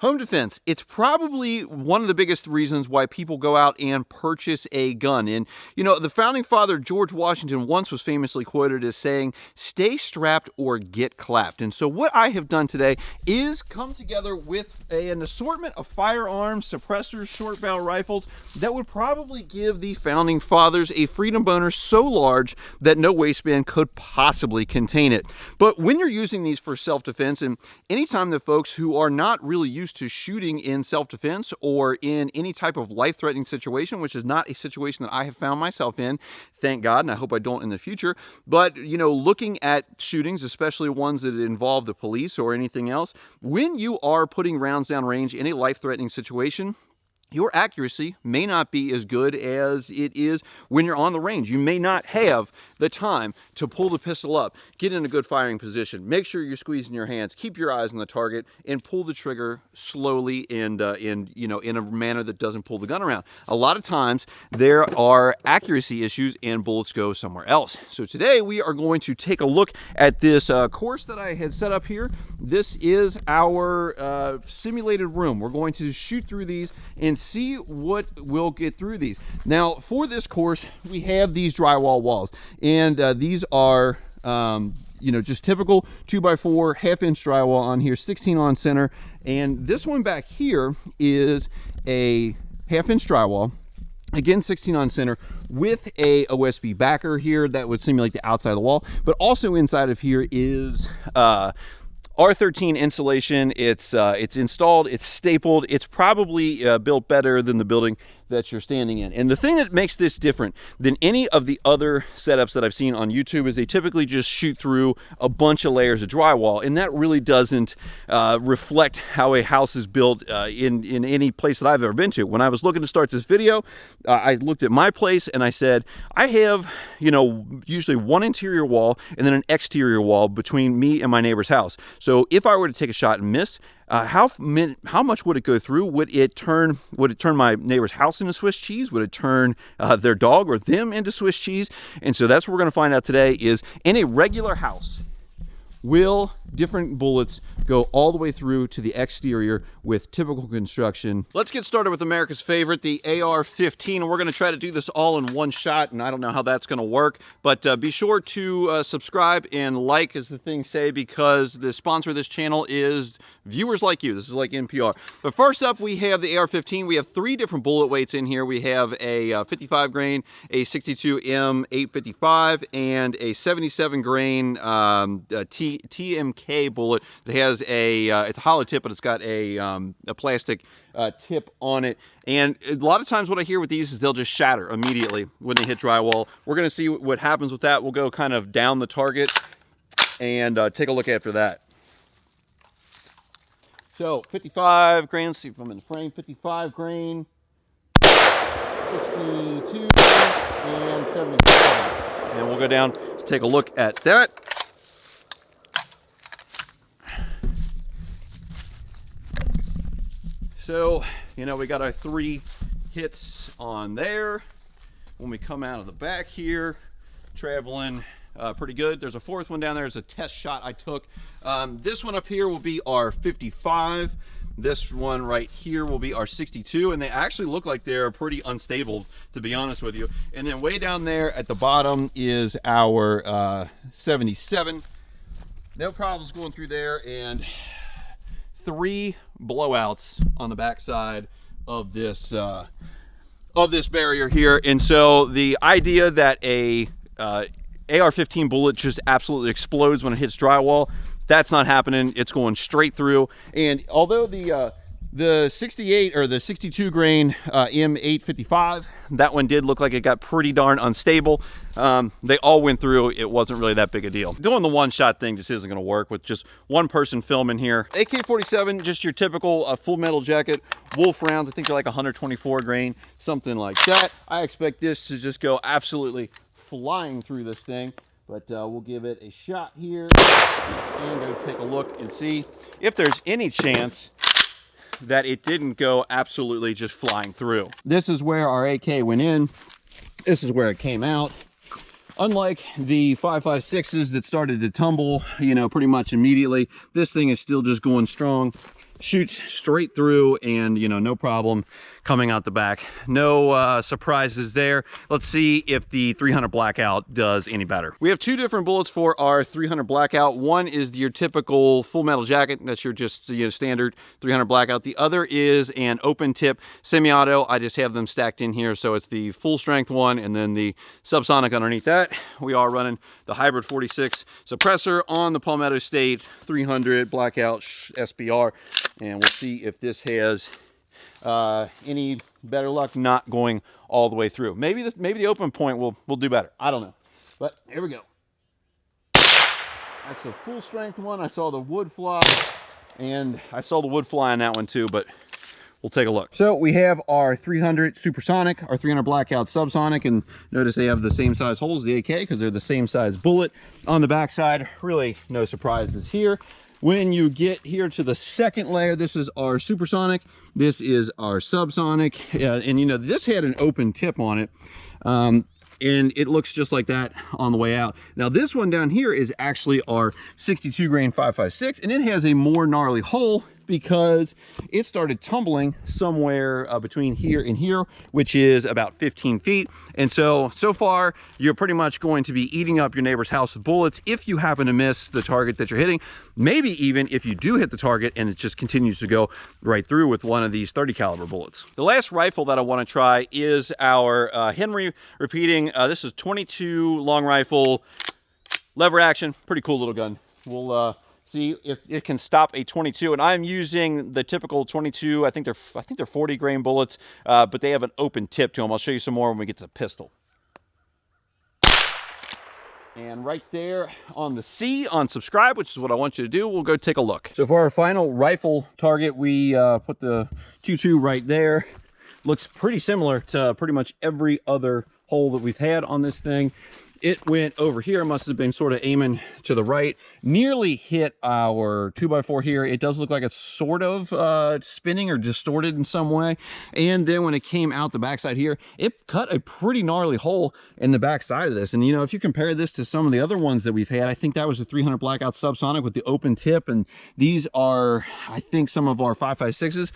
Home defense, it's probably one of the biggest reasons why people go out and purchase a gun. And, you know, the founding father, George Washington, once was famously quoted as saying, "Stay strapped or get clapped." And so what I have done today is come together with an assortment of firearms, suppressors, short barrel rifles that would probably give the founding fathers a freedom boner so large that no waistband could possibly contain it. But when you're using these for self-defense, and anytime the folks who are not really used to shooting in self-defense or in any type of life-threatening situation, which is not a situation that I have found myself in, thank God, and I hope I don't in the future, but, you know, looking at shootings, especially ones that involve the police or anything else, when you are putting rounds down range in a life-threatening situation, your accuracy may not be as good as it is when you're on the range. You may not have the time to pull the pistol up, get in a good firing position, make sure you're squeezing your hands, keep your eyes on the target, and pull the trigger slowly and in a manner that doesn't pull the gun around. A lot of times there are accuracy issues and bullets go somewhere else. So today we are going to take a look at this course that I had set up here. This is our simulated room. We're going to shoot through these and see what we'll get through these. Now, for this course, we have these drywall walls, and these are you know, just typical 2x4 half-inch drywall on here, 16 on center, and this one back here is a half-inch drywall, again 16 on center, with a OSB backer here that would simulate the outside of the wall. But also inside of here is R13 insulation. It's installed, it's stapled, it's probably built better than the building that you're standing in. And the thing that makes this different than any of the other setups that I've seen on YouTube is they typically just shoot through a bunch of layers of drywall, and that really doesn't reflect how a house is built in any place that I've ever been to. When I was looking to start this video, I looked at my place and I said, I have, you know, usually one interior wall and then an exterior wall between me and my neighbor's house. So if I were to take a shot and miss, how much would it go through? Would it turn my neighbor's house into Swiss cheese? Would it turn their dog or them into Swiss cheese? And so that's what we're going to find out today is, in a regular house, will different bullets go all the way through to the exterior with typical construction? Let's get started with America's favorite, the AR15, and we're going to try to do this all in one shot, and I don't know how that's going to work, but be sure to subscribe and like, as the things say, because the sponsor of this channel is viewers like you. This is like NPR. But first up, we have the AR15. We have 3 different bullet weights in here. We have a 55 grain, a 62 M855, and a 77 grain TMK bullet that has it's a hollow tip, but it's got a plastic tip on it. And a lot of times what I hear with these is they'll just shatter immediately when they hit drywall. We're going to see what happens with that. We'll go kind of down the target and take a look after that. So 55 grain, let's see if I'm in the frame, 55 grain, 62 and 77. And we'll go down to take a look at that. So, you know, we got our 3 hits on there. When we come out of the back here, traveling pretty good. There's a 4th one down there. It's a test shot I took. This one up here will be our 55. This one right here will be our 62, and they actually look like they're pretty unstable, to be honest with you. And then way down there at the bottom is our 77. No problems going through there, and 3 blowouts on the backside of this barrier here. And so the idea that a AR-15 bullet just absolutely explodes when it hits drywall, that's not happening. It's going straight through. And although the 68 or the 62 grain M855, that one did look like it got pretty darn unstable. They all went through. It wasn't really that big a deal. Doing the one-shot thing just isn't going to work with just one person filming here. AK47, just your typical full metal jacket, wolf rounds. I think they're like 124 grain, something like that. I expect this to just go absolutely flying through this thing, but we'll give it a shot here and go take a look and see if there's any chance that it didn't go absolutely just flying through. This is where our AK went in. This is where it came out. Unlike the 5.56s that started to tumble, you know, pretty much immediately, this thing is still just going strong shoots straight through, and you know, no problem coming out the back. No surprises there. Let's see if the 300 Blackout does any better. We have two different bullets for our 300 Blackout. One is your typical full metal jacket. That's your just, you know, standard 300 Blackout. The other is an open tip semi-auto. I just have them stacked in here, so it's the full strength one and then the subsonic underneath that. We are running the hybrid 46 suppressor on the Palmetto State 300 Blackout SBR, and we'll see if this has any better luck not going all the way through. Maybe the open point will do better. I don't know. But here we go. That's a full strength one. I saw the wood fly, and I saw the wood fly on that one too, but we'll take a look. So we have our 300 Supersonic, our 300 Blackout Subsonic, and notice they have the same size holes, the AK, because they're the same size bullet. On the backside, really no surprises here. When you get here to the second layer, this is our Supersonic, this is our Subsonic, and you know, this had an open tip on it, and it looks just like that on the way out. Now this one down here is actually our 62 grain 5.56, and it has a more gnarly hole because it started tumbling somewhere between here and here, which is about 15 feet. And so far, you're pretty much going to be eating up your neighbor's house with bullets if you happen to miss the target that you're hitting. Maybe even if you do hit the target and it just continues to go right through with one of these 30 caliber bullets. The last rifle that I want to try is our Henry repeating. This is 22 long rifle, lever action, pretty cool little gun. We'll see if it can stop a 22, and I'm using the typical 22. I think they're 40 grain bullets, but they have an open tip to them. I'll show you some more when we get to the pistol. And right there on the C on subscribe, which is what I want you to do, we'll go take a look. So for our final rifle target, we put the 22 right there. Looks pretty similar to pretty much every other hole that we've had on this thing. It went over here, must have been sort of aiming to the right, nearly hit our 2x4 here. It does look like it's sort of spinning or distorted in some way. And then when it came out the backside here, it cut a pretty gnarly hole in the backside of this. And you know, if you compare this to some of the other ones that we've had, I think that was a 300 Blackout Subsonic with the open tip, and these are, I think, some of our 5.56s.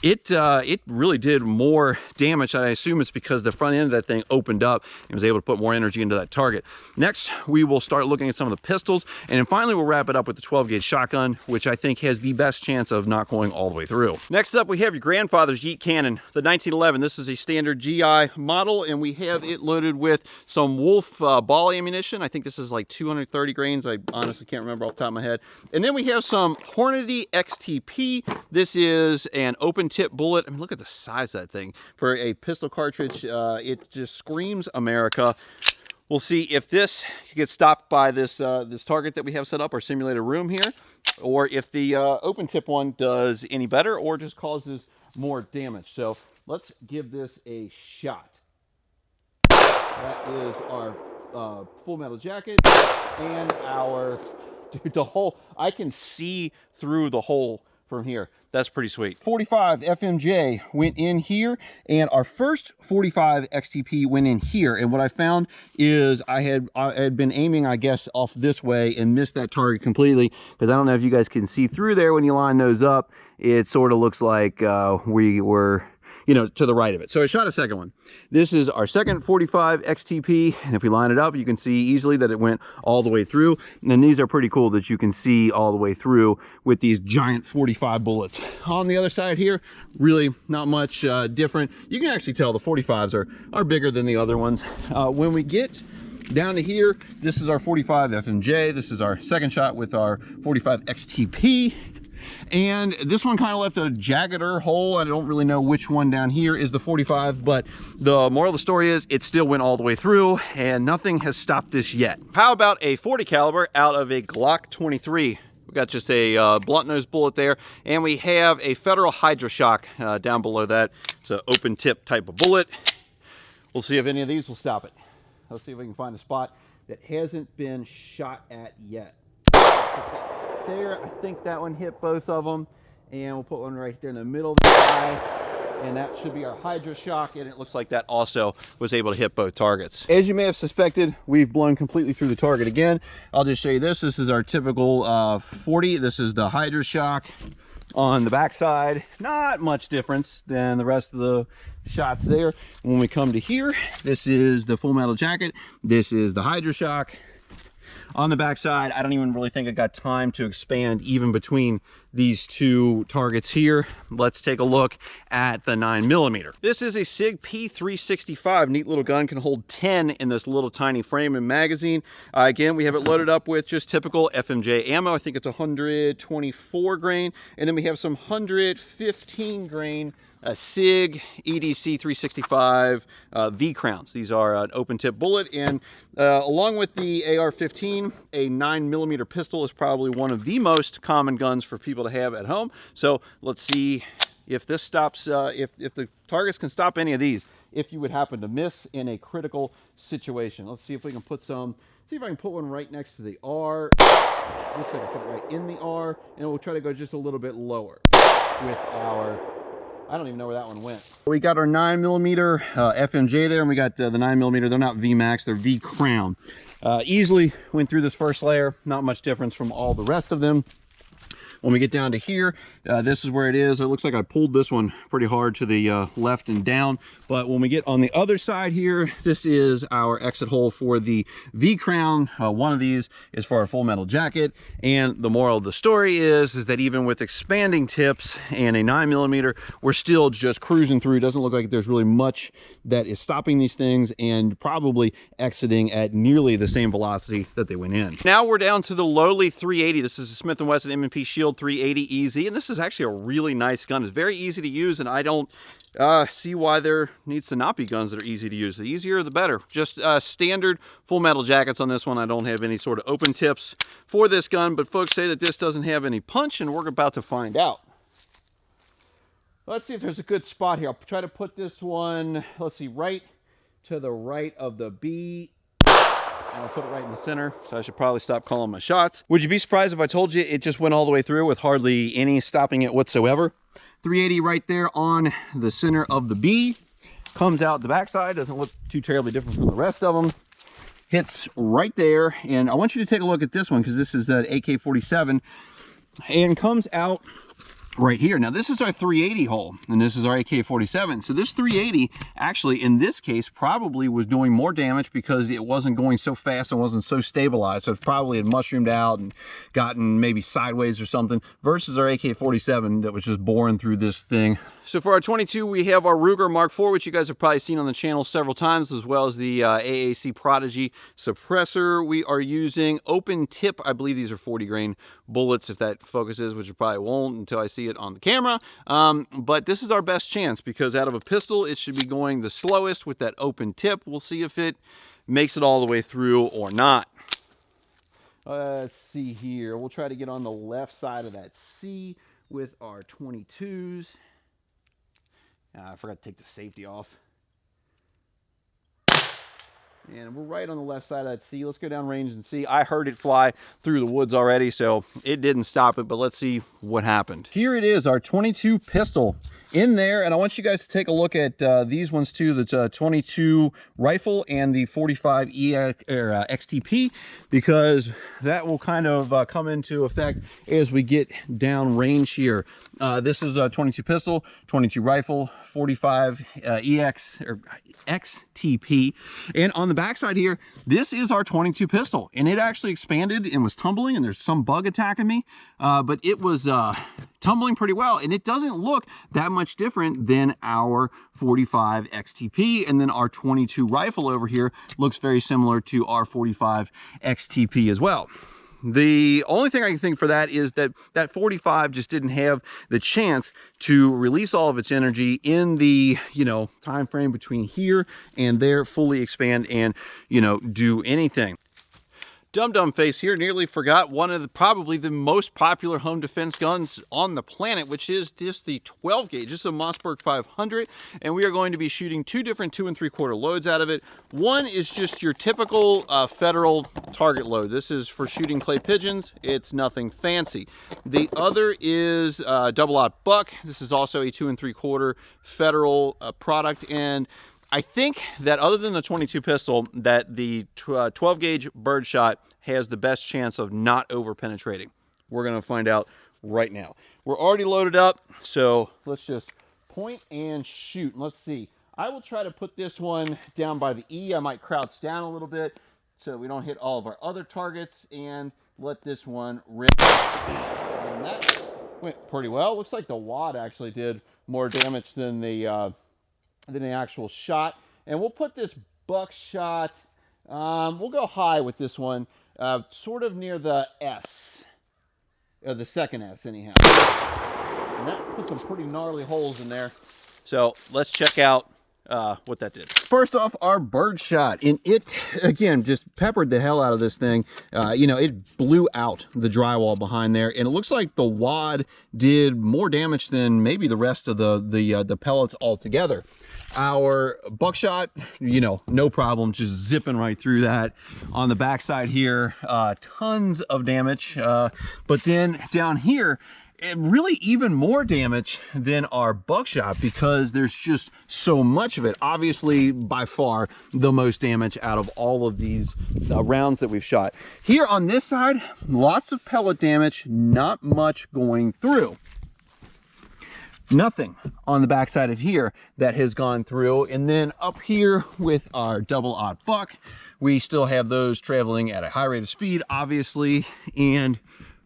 It really did more damage. I assume it's because the front end of that thing opened up and was able to put more energy into that target. Next, we will start looking at some of the pistols, and then finally we'll wrap it up with the 12 gauge shotgun, which I think has the best chance of not going all the way through. Next up, we have your grandfather's Yeet cannon, the 1911. This is a standard GI model, and we have it loaded with some Wolf ball ammunition. I think this is like 230 grains. I honestly can't remember off the top of my head. And then we have some Hornady XTP. This is an open tip bullet. I mean, look at the size of that thing. For a pistol cartridge, it just screams America. We'll see if this gets stopped by this this target that we have set up, our simulated room here, or if the open tip one does any better or just causes more damage. So let's give this a shot. That is our full metal jacket and our, dude, the hole. I can see through the hole from here. That's pretty sweet. 45 FMJ went in here, and our first 45 XTP went in here. And what I found is I had been aiming, I guess, off this way and missed that target completely, because I don't know if you guys can see through there when you line those up. It sort of looks like we were, you know, to the right of it. So I shot a second one. This is our second 45 XTP, and if we line it up, you can see easily that it went all the way through. And then these are pretty cool that you can see all the way through with these giant 45 bullets. On the other side here, really not much different. You can actually tell the 45s are bigger than the other ones. When we get down to here, this is our 45 FMJ. This is our second shot with our 45 XTP. And this one kind of left a jaggeder hole. I don't really know which one down here is the 45, but the moral of the story is it still went all the way through, and nothing has stopped this yet. How about a 40 caliber out of a Glock 23? We got just a blunt nose bullet there, and we have a Federal Hydra Shock down below that. It's an open tip type of bullet. We'll see if any of these will stop it. Let's see if we can find a spot that hasn't been shot at yet. There, I think that one hit both of them, and we'll put one right there in the middle of the eye, and that should be our Hydra Shock, and it looks like that also was able to hit both targets. As you may have suspected, we've blown completely through the target again. I'll just show you this. This is our typical 40. This is the Hydra Shock. On the backside, not much difference than the rest of the shots there. When we come to here, this is the Full Metal Jacket. This is the HydroShock. On the backside, I don't even really think I got time to expand even between these two targets here. Let's take a look at the 9mm. This is a SIG P365. Neat little gun, can hold 10 in this little tiny frame and magazine. Again, we have it loaded up with just typical FMJ ammo. I think it's 124 grain. And then we have some 115 grain SIG EDC 365 V crowns. These are an open tip bullet, and along with the AR15, a 9mm pistol is probably one of the most common guns for people to have at home. So let's see if this stops, if the targets can stop any of these, if you would happen to miss in a critical situation. Let's see if we can put some, see if I can put one right next to the R. Looks like I put it right in the R, and we'll try to go just a little bit lower with our, I don't even know where that one went. We got our 9mm FMJ there, and we got the 9mm. They're not VMAX, they're V Crown. Easily went through this first layer, not much difference from all the rest of them. When we get down to here, this is where it is. It looks like I pulled this one pretty hard to the left and down. But when we get on the other side here, this is our exit hole for the V Crown. One of these is for our Full Metal Jacket. And the moral of the story is that even with expanding tips and a 9mm, we're still just cruising through. It doesn't look like there's really much that is stopping these things, and probably exiting at nearly the same velocity that they went in. Now we're down to the lowly 380. This is a Smith & Wesson M&P Shield 380 EZ, and this is actually a really nice gun. It's very easy to use, and I don't see why there needs to not be guns that are easy to use. The easier the better. Just standard Full Metal Jackets on this one. I don't have any sort of open tips for this gun, but folks say that this doesn't have any punch, and we're about to find out. Let's see if there's a good spot here. I'll try to put this one, let's see, right to the right of the B. And I'll put it right in the center, so I should probably stop calling my shots. Would you be surprised if I told you it just went all the way through with hardly any stopping it whatsoever? 380 right there on the center of the B. Comes out the backside, doesn't look too terribly different from the rest of them. Hits right there, and I want you to take a look at this one, because this is the AK47, and comes out right here. Now this is our 380 hole, and this is our AK47. So this 380 actually in this case probably was doing more damage because it wasn't going so fast and wasn't so stabilized. So it probably had mushroomed out and gotten maybe sideways or something, versus our AK47 that was just boring through this thing. So for our 22, we have our Ruger Mark IV, which you guys have probably seen on the channel several times, as well as the AAC Prodigy suppressor. We are using open tip. I believe these are 40 grain bullets, if that focuses, which it probably won't until I see it on the camera. But this is our best chance, because out of a pistol, it should be going the slowest with that open tip. We'll see if it makes it all the way through or not. Let's see here. We'll try to get on the left side of that C with our 22s. I forgot to take the safety off. And we're right on the left side of that C. Let's go down range and see. I heard it fly through the woods already, so it didn't stop it, but let's see what happened. Here it is, our 22 pistol in there, and I want you guys to take a look at these ones too, the 22 rifle and the 45 XTP, because that will kind of come into effect as we get down range here. This is a 22 pistol, 22 rifle, 45 XTP, and on the backside here, this is our 22 pistol, and it actually expanded and was tumbling, and there's some bug attacking me, but it was tumbling pretty well, and it doesn't look that much different than our 45 XTP, and then our 22 rifle over here looks very similar to our 45 XTP as well. The only thing I can think for that is that that 45 just didn't have the chance to release all of its energy in the, time frame between here and there, fully expand and, do anything. Dum Face here nearly forgot one of probably the most popular home defense guns on the planet, which is the 12 gauge. This is a Mossberg 500, and we are going to be shooting two different 2 3/4 loads out of it. One is just your typical federal target load. This is for shooting clay pigeons. It's nothing fancy. The other is double-aught buck. This is also a 2 3/4 federal product, and I think that other than the 22 pistol, that the 12 gauge birdshot has the best chance of not over penetrating. We're going to find out right now. We're already loaded up, so let's just point and shoot. Let's see. I will try to put this one down by the E. I might crouch down a little bit so we don't hit all of our other targets, and let this one rip. And that went pretty well. Looks like the wad actually did more damage than the actual shot. And we'll put this buckshot, we'll go high with this one, sort of near the S, or the second S anyhow. And that put some pretty gnarly holes in there. So let's check out what that did. First off, our bird shot, and it again just peppered the hell out of this thing. You know, it blew out the drywall behind there, and it looks like the wad did more damage than maybe the rest of the pellets altogether. Our buckshot, you know, no problem, just zipping right through that. On the backside here, tons of damage, but then down here, really even more damage than our buckshot because there's just so much of it. Obviously, by far, the most damage out of all of these rounds that we've shot. Here on this side, lots of pellet damage, not much going through. Nothing on the backside of here that has gone through. And then up here with our double-aught buck, we still have those traveling at a high rate of speed, obviously. And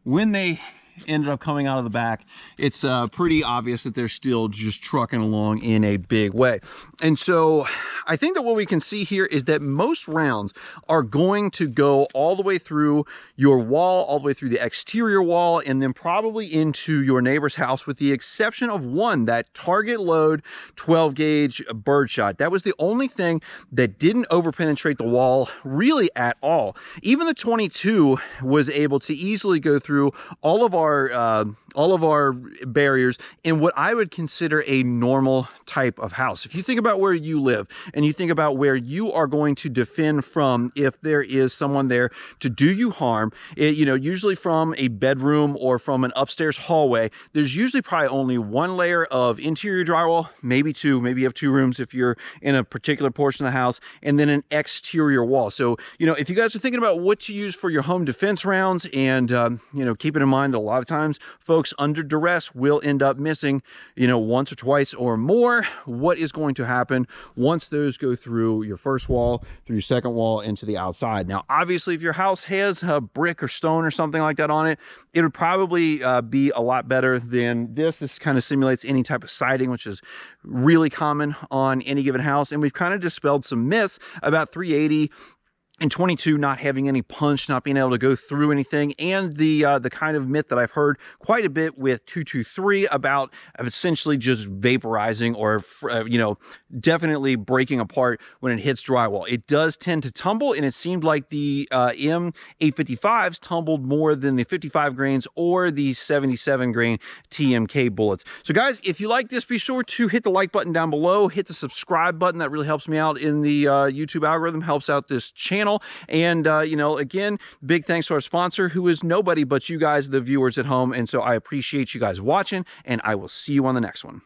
when they ended up coming out of the back, it's pretty obvious that they're still just trucking along in a big way. And so I think that what we can see here is that most rounds are going to go all the way through your wall, all the way through the exterior wall, and then probably into your neighbor's house, with the exception of one, that target load 12 gauge birdshot. That was the only thing that didn't overpenetrate the wall really at all. Even the 22 was able to easily go through all of our barriers in what I would consider a normal type of house. If you think about where you live and you think about where you are going to defend from if there is someone there to do you harm, you know, usually from a bedroom or from an upstairs hallway, there's usually probably only one layer of interior drywall, maybe two, maybe you have two rooms if you're in a particular portion of the house, and then an exterior wall. So, you know, if you guys are thinking about what to use for your home defense rounds, and, you know, keep it in mind that a lot of times folks under duress will end up missing, you know, once or twice or more. What is going to happen once those go through your first wall, through your second wall, into the outside? Now, obviously, if your house has a brick or stone or something like that on it, it would probably be a lot better than this. This kind of simulates any type of siding, which is really common on any given house. And we've kind of dispelled some myths about 380 and 22 not having any punch, not being able to go through anything, and the kind of myth that I've heard quite a bit with 223 about essentially just vaporizing or you know, definitely breaking apart when it hits drywall. It does tend to tumble, and it seemed like the M855s tumbled more than the 55 grains or the 77 grain TMK bullets. So guys, if you like this, be sure to hit the like button down below, hit the subscribe button. That really helps me out in the YouTube algorithm, helps out this channel. And you know, again, big thanks to our sponsor, who is nobody but you guys, the viewers at home. And so I appreciate you guys watching, and I will see you on the next one.